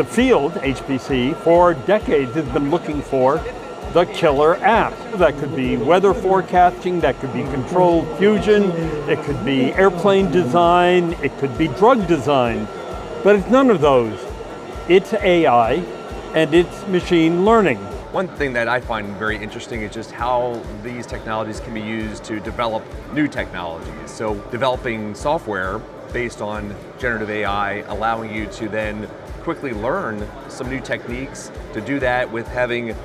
The field, HPC, for decades has been looking for the killer app. That could be weather forecasting, that could be controlled fusion, it could be airplane design, it could be drug design. But it's none of those. It's AI and it's machine learning. One thing that I find very interesting is just how these technologies can be used to develop new technologies. So developing software based on generative AI, allowing you to then quickly learn some new techniques, to do that with having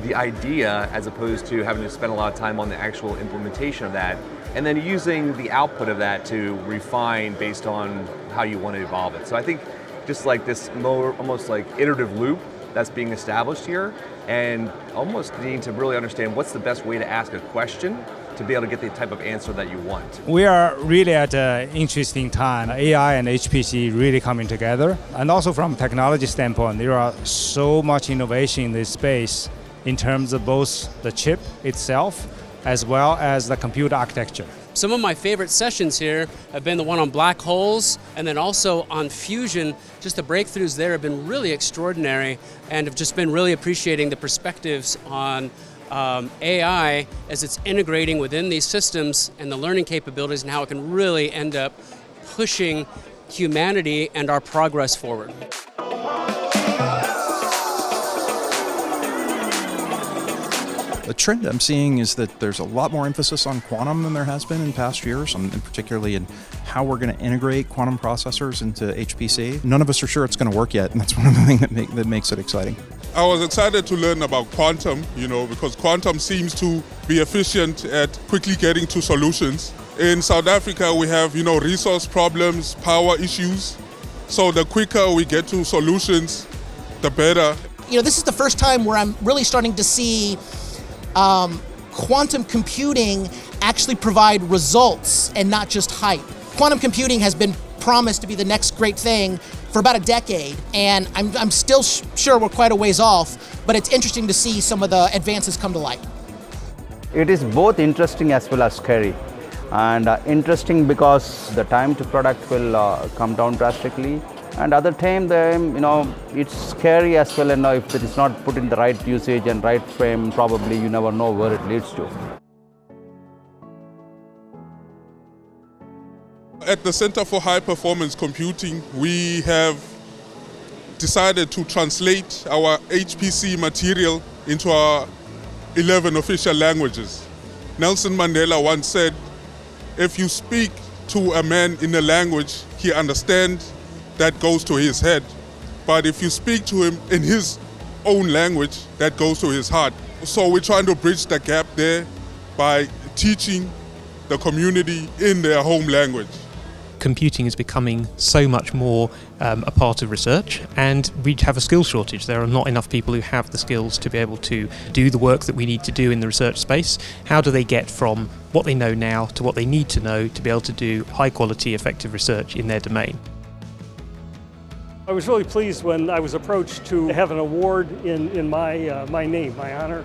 the idea as opposed to having to spend a lot of time on the actual implementation of that, and then using the output of that to refine based on how you want to evolve it. So I think just like this almost like iterative loop that's being established here, and almost needing to really understand what's the best way to ask a question to be able to get the type of answer that you want. We are really at an interesting time. AI and HPC really coming together. And also from technology standpoint, there are so much innovation in this space in terms of both the chip itself as well as the computer architecture. Some of my favorite sessions here have been the one on black holes and then also on fusion. Just the breakthroughs there have been really extraordinary, and have just been really appreciating the perspectives on AI as it's integrating within these systems and the learning capabilities and how it can really end up pushing humanity and our progress forward. The trend I'm seeing is that there's a lot more emphasis on quantum than there has been in past years, and particularly in how we're going to integrate quantum processors into HPC. None of us are sure it's going to work yet, and that's one of the things that makes it exciting. I was excited to learn about quantum, because quantum seems to be efficient at quickly getting to solutions. In South Africa, we have, resource problems, power issues. So the quicker we get to solutions, the better. This is the first time where I'm really starting to see quantum computing actually provide results and not just hype. Quantum computing has been promised to be the next great thing for about a decade, and I'm still sure we're quite a ways off, but it's interesting to see some of the advances come to light. It is both interesting as well as scary. And interesting because the time to product will come down drastically, and other time, it's scary as well, and if it is not put in the right usage and right frame, probably you never know where it leads to. At the Center for High Performance Computing, we have decided to translate our HPC material into our 11 official languages. Nelson Mandela once said, if you speak to a man in a language he understands, that goes to his head. But if you speak to him in his own language, that goes to his heart. So we're trying to bridge the gap there by teaching the community in their home language. Computing is becoming so much more a part of research, and we have a skills shortage. There are not enough people who have the skills to be able to do the work that we need to do in the research space. How do they get from what they know now to what they need to know to be able to do high quality, effective research in their domain? I was really pleased when I was approached to have an award in my name, my honor.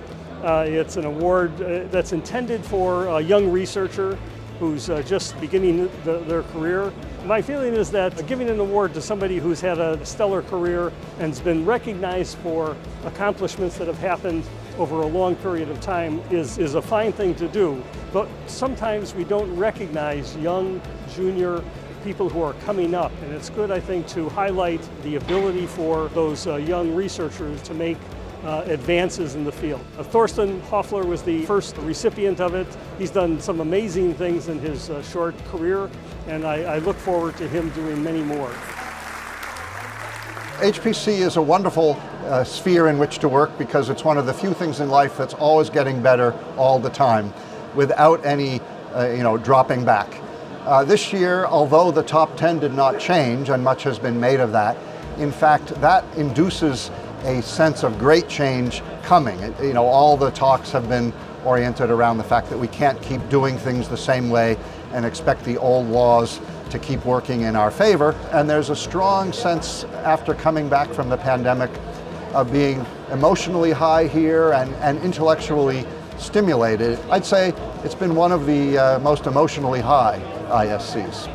It's an award that's intended for a young researcher who's just beginning their career. My feeling is that giving an award to somebody who's had a stellar career and has been recognized for accomplishments that have happened over a long period of time is a fine thing to do. But sometimes we don't recognize young, junior people who are coming up, and it's good, I think, to highlight the ability for those young researchers to make advances in the field. Thorsten Hoffler was the first recipient of it. He's done some amazing things in his short career, and I look forward to him doing many more. HPC is a wonderful sphere in which to work because it's one of the few things in life that's always getting better all the time without any dropping back. This year, although the top 10 did not change, and much has been made of that, in fact, that induces a sense of great change coming. All the talks have been oriented around the fact that we can't keep doing things the same way and expect the old laws to keep working in our favor. And there's a strong sense after coming back from the pandemic of being emotionally high here and intellectually stimulated. I'd say it's been one of the most emotionally high ISCs.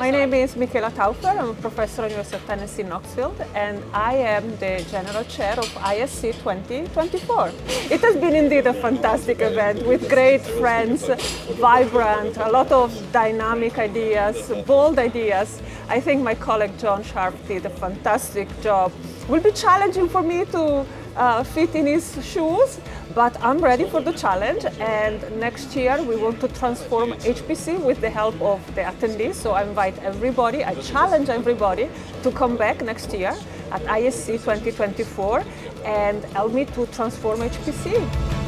My name is Michaela Taufer. I'm a professor at the University of Tennessee, Knoxville, and I am the General Chair of ISC 2024. It has been indeed a fantastic event with great friends, vibrant, a lot of dynamic ideas, bold ideas. I think my colleague John Sharp did a fantastic job. It will be challenging for me to fit in his shoes, but I'm ready for the challenge, and next year we want to transform HPC with the help of the attendees. So I invite everybody, I challenge everybody to come back next year at ISC 2024 and help me to transform HPC.